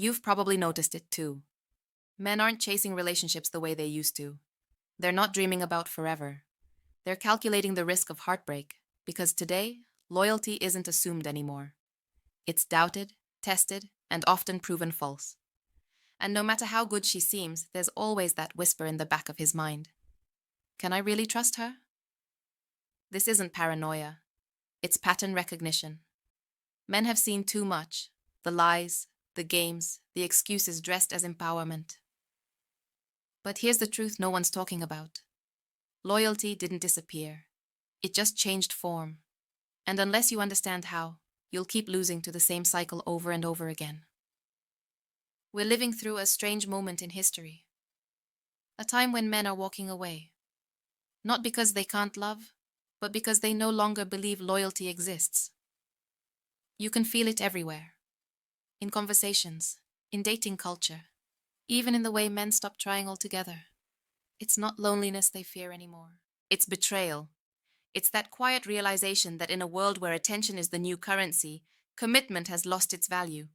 You've probably noticed it too. Men aren't chasing relationships the way they used to. They're not dreaming about forever. They're calculating the risk of heartbreak, because today, loyalty isn't assumed anymore. It's doubted, tested, and often proven false. And no matter how good she seems, there's always that whisper in the back of his mind. Can I really trust her? This isn't paranoia. It's pattern recognition. Men have seen too much. The lies, the games, the excuses dressed as empowerment. But here's the truth no one's talking about. Loyalty didn't disappear. It just changed form. And unless you understand how, you'll keep losing to the same cycle over and over again. We're living through a strange moment in history. A time when men are walking away. Not because they can't love, but because they no longer believe loyalty exists. You can feel it everywhere. In conversations, in dating culture, even in the way men stop trying altogether. It's not loneliness they fear anymore. It's betrayal. It's that quiet realization that in a world where attention is the new currency, commitment has lost its value.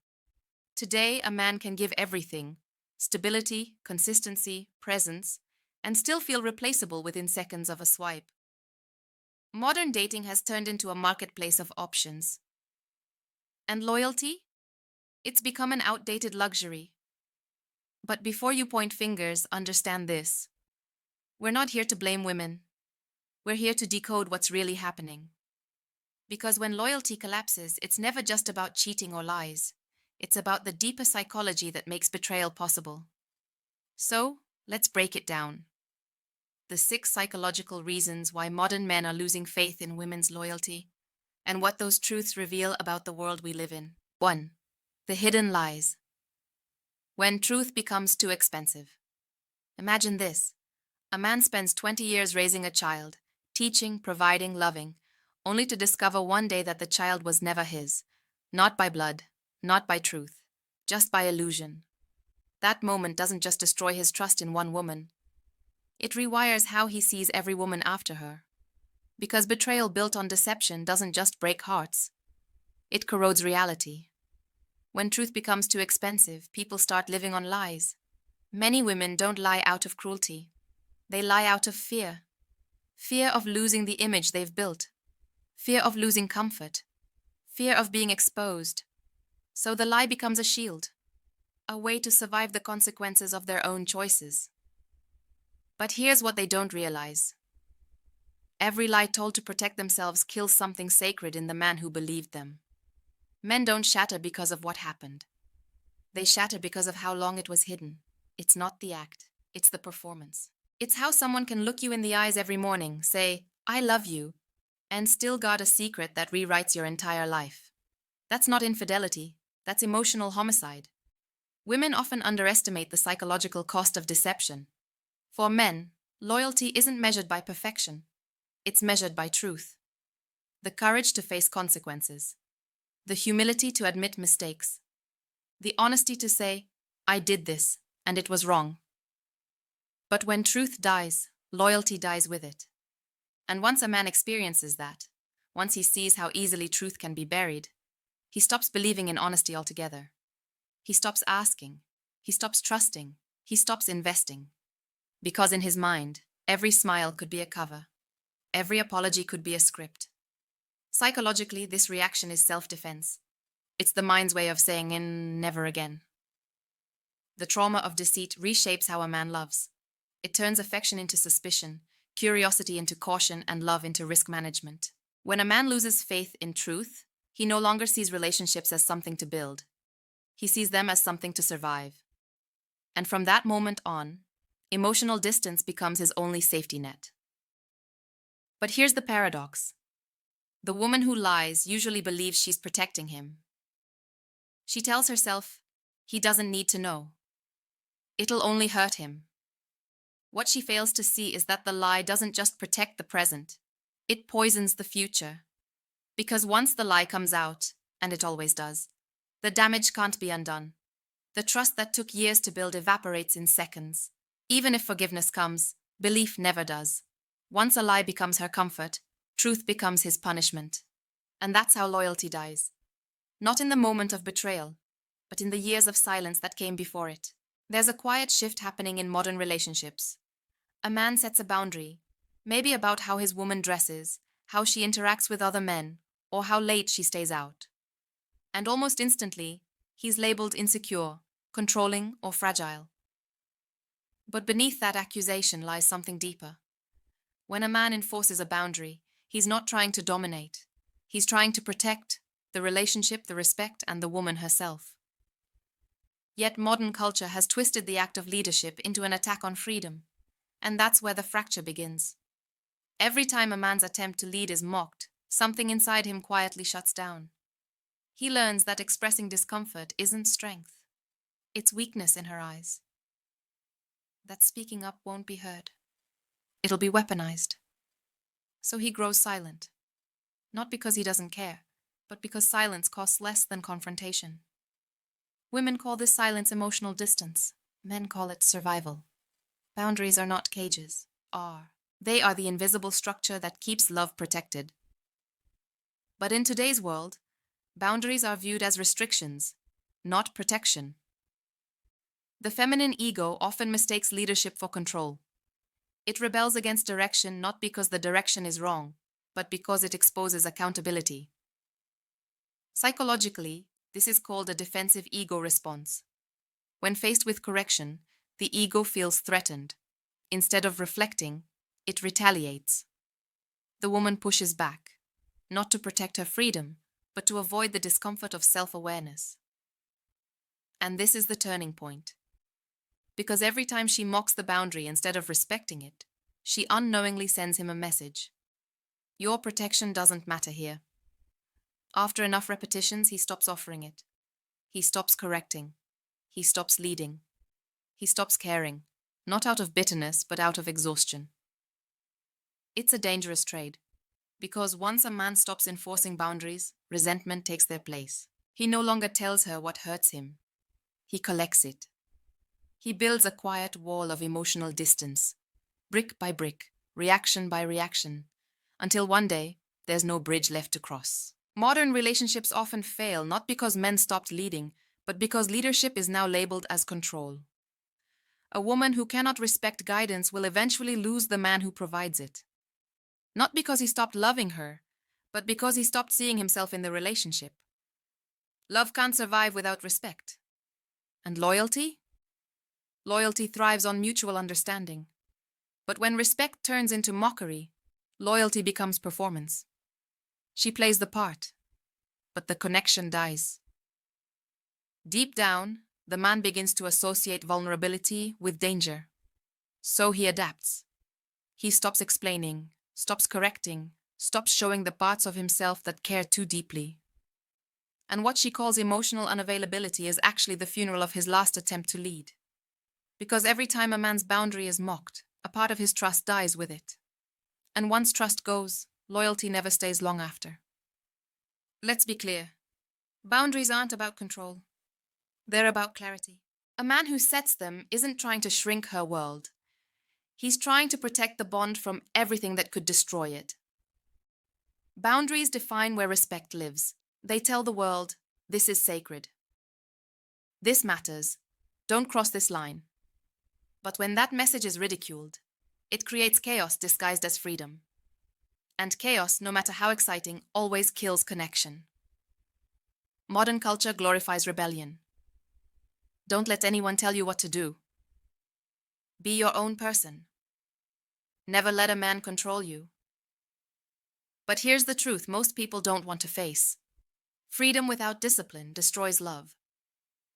Today, a man can give everything, stability, consistency, presence, and still feel replaceable within seconds of a swipe. Modern dating has turned into a marketplace of options. And loyalty? It's become an outdated luxury. But before you point fingers, understand this. We're not here to blame women. We're here to decode what's really happening. Because when loyalty collapses, it's never just about cheating or lies. It's about the deeper psychology that makes betrayal possible. So, let's break it down. The 6 psychological reasons why modern men are losing faith in women's loyalty, and what those truths reveal about the world we live in. 1. The hidden lies. When truth becomes too expensive. Imagine this. A man spends 20 years raising a child, teaching, providing, loving, only to discover one day that the child was never his. Not by blood, not by truth, just by illusion. That moment doesn't just destroy his trust in one woman. It rewires how he sees every woman after her. Because betrayal built on deception doesn't just break hearts. It corrodes reality. When truth becomes too expensive, people start living on lies. Many women don't lie out of cruelty. They lie out of fear. Fear of losing the image they've built. Fear of losing comfort. Fear of being exposed. So the lie becomes a shield, a way to survive the consequences of their own choices. But here's what they don't realize. Every lie told to protect themselves kills something sacred in the man who believed them. Men don't shatter because of what happened. They shatter because of how long it was hidden. It's not the act, it's the performance. It's how someone can look you in the eyes every morning, say, "I love you," and still guard a secret that rewrites your entire life. That's not infidelity, that's emotional homicide. Women often underestimate the psychological cost of deception. For men, loyalty isn't measured by perfection. It's measured by truth. The courage to face consequences. The humility to admit mistakes. The honesty to say, "I did this, and it was wrong." But when truth dies, loyalty dies with it. And once a man experiences that, once he sees how easily truth can be buried, he stops believing in honesty altogether. He stops asking. He stops trusting. He stops investing. Because in his mind, every smile could be a cover. Every apology could be a script. Psychologically, this reaction is self-defense. It's the mind's way of saying never again. The trauma of deceit reshapes how a man loves. It turns affection into suspicion, curiosity into caution, and love into risk management. When a man loses faith in truth, he no longer sees relationships as something to build. He sees them as something to survive. And from that moment on, emotional distance becomes his only safety net. But here's the paradox. The woman who lies usually believes she's protecting him. She tells herself, he doesn't need to know. It'll only hurt him. What she fails to see is that the lie doesn't just protect the present, it poisons the future. Because once the lie comes out, and it always does, the damage can't be undone. The trust that took years to build evaporates in seconds. Even if forgiveness comes, belief never does. Once a lie becomes her comfort, truth becomes his punishment. And that's how loyalty dies. Not in the moment of betrayal, but in the years of silence that came before it. There's a quiet shift happening in modern relationships. A man sets a boundary, maybe about how his woman dresses, how she interacts with other men, or how late she stays out. And almost instantly, he's labeled insecure, controlling, or fragile. But beneath that accusation lies something deeper. When a man enforces a boundary, he's not trying to dominate. He's trying to protect the relationship, the respect, and the woman herself. Yet modern culture has twisted the act of leadership into an attack on freedom, and that's where the fracture begins. Every time a man's attempt to lead is mocked, something inside him quietly shuts down. He learns that expressing discomfort isn't strength. It's weakness in her eyes. That speaking up won't be heard. It'll be weaponized. So he grows silent. Not because he doesn't care, but because silence costs less than confrontation. Women call this silence emotional distance. Men call it survival. Boundaries are not cages. They are the invisible structure that keeps love protected. But in today's world, boundaries are viewed as restrictions, not protection. The feminine ego often mistakes leadership for control. It rebels against direction not because the direction is wrong, but because it exposes accountability. Psychologically, this is called a defensive ego response. When faced with correction, the ego feels threatened. Instead of reflecting, it retaliates. The woman pushes back, not to protect her freedom, but to avoid the discomfort of self-awareness. And this is the turning point. Because every time she mocks the boundary instead of respecting it, she unknowingly sends him a message. Your protection doesn't matter here. After enough repetitions, he stops offering it. He stops correcting. He stops leading. He stops caring, not out of bitterness, but out of exhaustion. It's a dangerous trade, because once a man stops enforcing boundaries, resentment takes their place. He no longer tells her what hurts him. He collects it. He builds a quiet wall of emotional distance, brick by brick, reaction by reaction, until one day, there's no bridge left to cross. Modern relationships often fail not because men stopped leading, but because leadership is now labeled as control. A woman who cannot respect guidance will eventually lose the man who provides it. Not because he stopped loving her, but because he stopped seeing himself in the relationship. Love can't survive without respect. And loyalty? Loyalty thrives on mutual understanding. But when respect turns into mockery, loyalty becomes performance. She plays the part, but the connection dies. Deep down, the man begins to associate vulnerability with danger. So he adapts. He stops explaining, stops correcting, stops showing the parts of himself that care too deeply. And what she calls emotional unavailability is actually the funeral of his last attempt to lead. Because every time a man's boundary is mocked, a part of his trust dies with it. And once trust goes, loyalty never stays long after. Let's be clear. Boundaries aren't about control. They're about clarity. A man who sets them isn't trying to shrink her world. He's trying to protect the bond from everything that could destroy it. Boundaries define where respect lives. They tell the world, this is sacred. This matters. Don't cross this line. But when that message is ridiculed, it creates chaos disguised as freedom. And chaos, no matter how exciting, always kills connection. Modern culture glorifies rebellion. Don't let anyone tell you what to do. Be your own person. Never let a man control you. But here's the truth most people don't want to face. Freedom without discipline destroys love.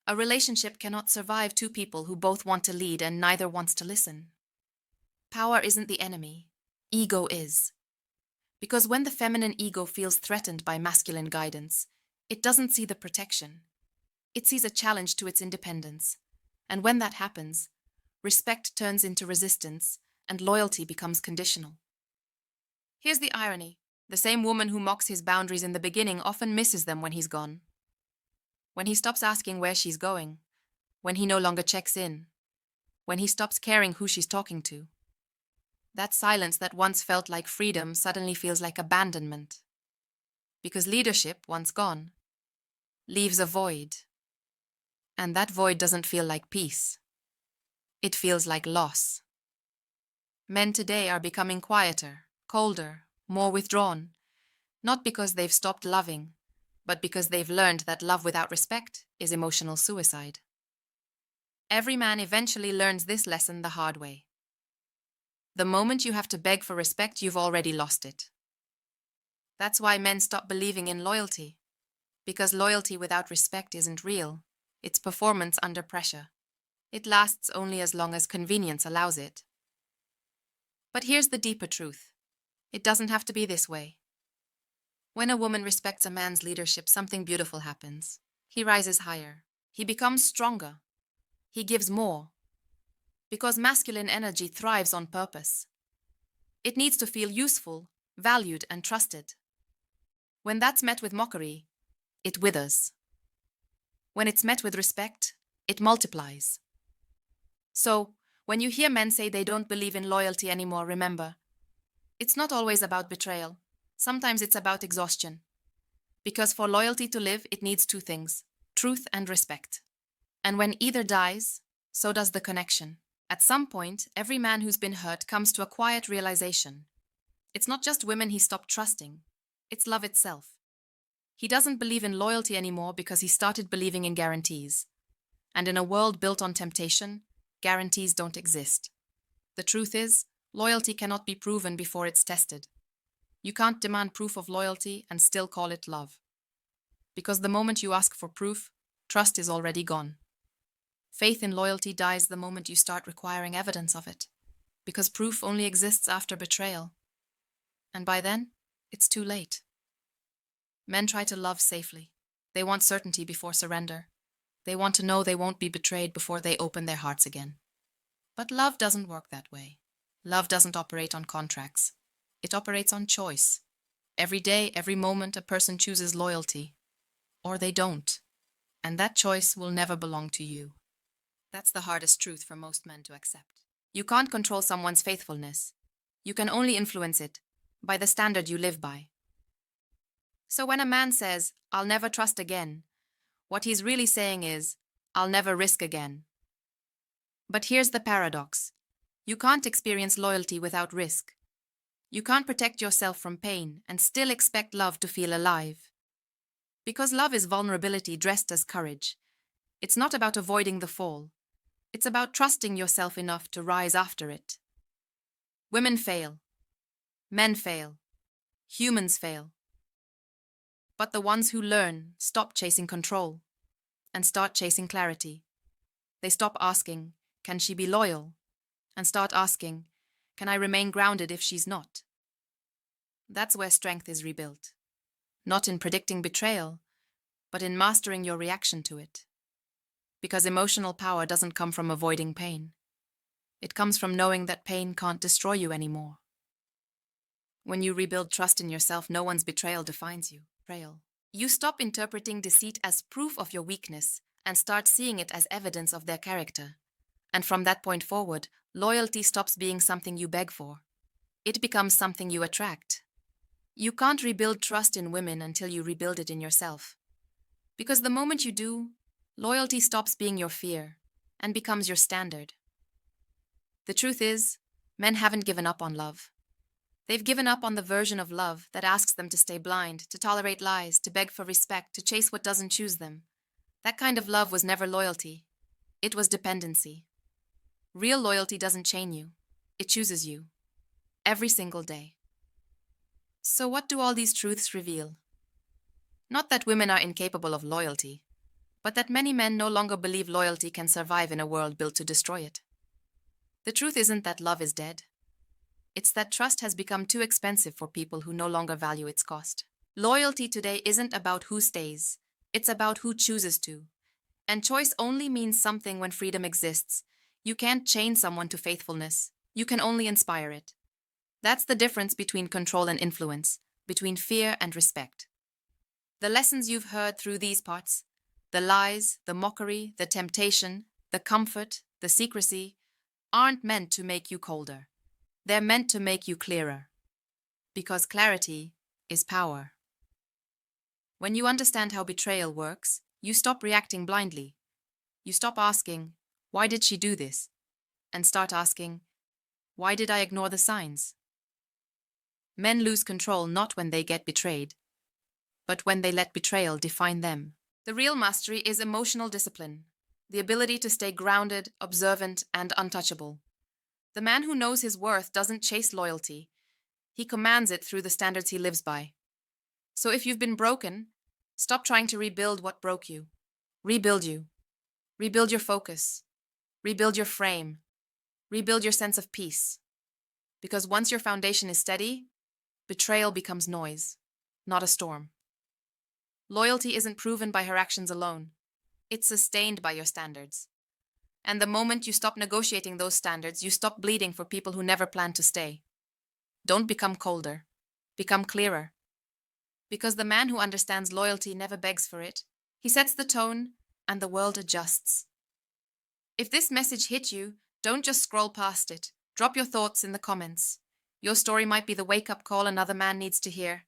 A relationship cannot survive two people who both want to lead and neither wants to listen. Power isn't the enemy. Ego is. Because when the feminine ego feels threatened by masculine guidance, it doesn't see the protection. It sees a challenge to its independence. And when that happens, respect turns into resistance and loyalty becomes conditional. Here's the irony. The same woman who mocks his boundaries in the beginning often misses them when he's gone. When he stops asking where she's going, when he no longer checks in, when he stops caring who she's talking to. That silence that once felt like freedom suddenly feels like abandonment. Because leadership, once gone, leaves a void. And that void doesn't feel like peace. It feels like loss. Men today are becoming quieter, colder, more withdrawn, not because they've stopped loving, but because they've learned that love without respect is emotional suicide. Every man eventually learns this lesson the hard way. The moment you have to beg for respect, you've already lost it. That's why men stop believing in loyalty, because loyalty without respect isn't real. It's performance under pressure. It lasts only as long as convenience allows it. But here's the deeper truth. It doesn't have to be this way. When a woman respects a man's leadership, something beautiful happens. He rises higher. He becomes stronger. He gives more. Because masculine energy thrives on purpose. It needs to feel useful, valued, and trusted. When that's met with mockery, it withers. When it's met with respect, it multiplies. So, when you hear men say they don't believe in loyalty anymore, remember, it's not always about betrayal. Sometimes it's about exhaustion. Because for loyalty to live, it needs two things: truth and respect. And when either dies, so does the connection. At some point, every man who's been hurt comes to a quiet realization. It's not just women he stopped trusting. It's love itself. He doesn't believe in loyalty anymore because he started believing in guarantees. And in a world built on temptation, guarantees don't exist. The truth is, loyalty cannot be proven before it's tested. You can't demand proof of loyalty and still call it love. Because the moment you ask for proof, trust is already gone. Faith in loyalty dies the moment you start requiring evidence of it, because proof only exists after betrayal. And by then, it's too late. Men try to love safely. They want certainty before surrender. They want to know they won't be betrayed before they open their hearts again. But love doesn't work that way. Love doesn't operate on contracts. It operates on choice. Every day, every moment, a person chooses loyalty. Or they don't. And that choice will never belong to you. That's the hardest truth for most men to accept. You can't control someone's faithfulness. You can only influence it by the standard you live by. So when a man says, "I'll never trust again," what he's really saying is, "I'll never risk again." But here's the paradox. You can't experience loyalty without risk. You can't protect yourself from pain and still expect love to feel alive. Because love is vulnerability dressed as courage. It's not about avoiding the fall. It's about trusting yourself enough to rise after it. Women fail. Men fail. Humans fail. But the ones who learn stop chasing control and start chasing clarity. They stop asking, "Can she be loyal?" and start asking, "Can I remain grounded if she's not?" That's where strength is rebuilt. Not in predicting betrayal, but in mastering your reaction to it. Because emotional power doesn't come from avoiding pain. It comes from knowing that pain can't destroy you anymore. When you rebuild trust in yourself, no one's betrayal defines you. You stop interpreting deceit as proof of your weakness and start seeing it as evidence of their character. And from that point forward, loyalty stops being something you beg for. It becomes something you attract. You can't rebuild trust in women until you rebuild it in yourself. Because the moment you do, loyalty stops being your fear and becomes your standard. The truth is, men haven't given up on love. They've given up on the version of love that asks them to stay blind, to tolerate lies, to beg for respect, to chase what doesn't choose them. That kind of love was never loyalty. It was dependency. Real loyalty doesn't chain you. It chooses you. Every single day. So what do all these truths reveal? Not that women are incapable of loyalty, but that many men no longer believe loyalty can survive in a world built to destroy it. The truth isn't that love is dead. It's that trust has become too expensive for people who no longer value its cost. Loyalty today isn't about who stays. It's about who chooses to. And choice only means something when freedom exists. You can't chain someone to faithfulness. You can only inspire it. That's the difference between control and influence, between fear and respect. The lessons you've heard through these parts, the lies, the mockery, the temptation, the comfort, the secrecy, aren't meant to make you colder. They're meant to make you clearer. Because clarity is power. When you understand how betrayal works, you stop reacting blindly. You stop asking, why did she do this? And start asking, why did I ignore the signs? Men lose control not when they get betrayed, but when they let betrayal define them. The real mastery is emotional discipline, the ability to stay grounded, observant, and untouchable. The man who knows his worth doesn't chase loyalty. He commands it through the standards he lives by. So if you've been broken, stop trying to rebuild what broke you. Rebuild you. Rebuild your focus. Rebuild your frame. Rebuild your sense of peace. Because once your foundation is steady, betrayal becomes noise, not a storm. Loyalty isn't proven by her actions alone. It's sustained by your standards. And the moment you stop negotiating those standards, you stop bleeding for people who never planned to stay. Don't become colder. Become clearer. Because the man who understands loyalty never begs for it. He sets the tone, and the world adjusts. If this message hit you, don't just scroll past it. Drop your thoughts in the comments. Your story might be the wake-up call another man needs to hear.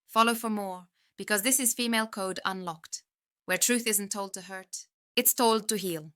Follow for more, because this is Female Code Unlocked, where truth isn't told to hurt, it's told to heal.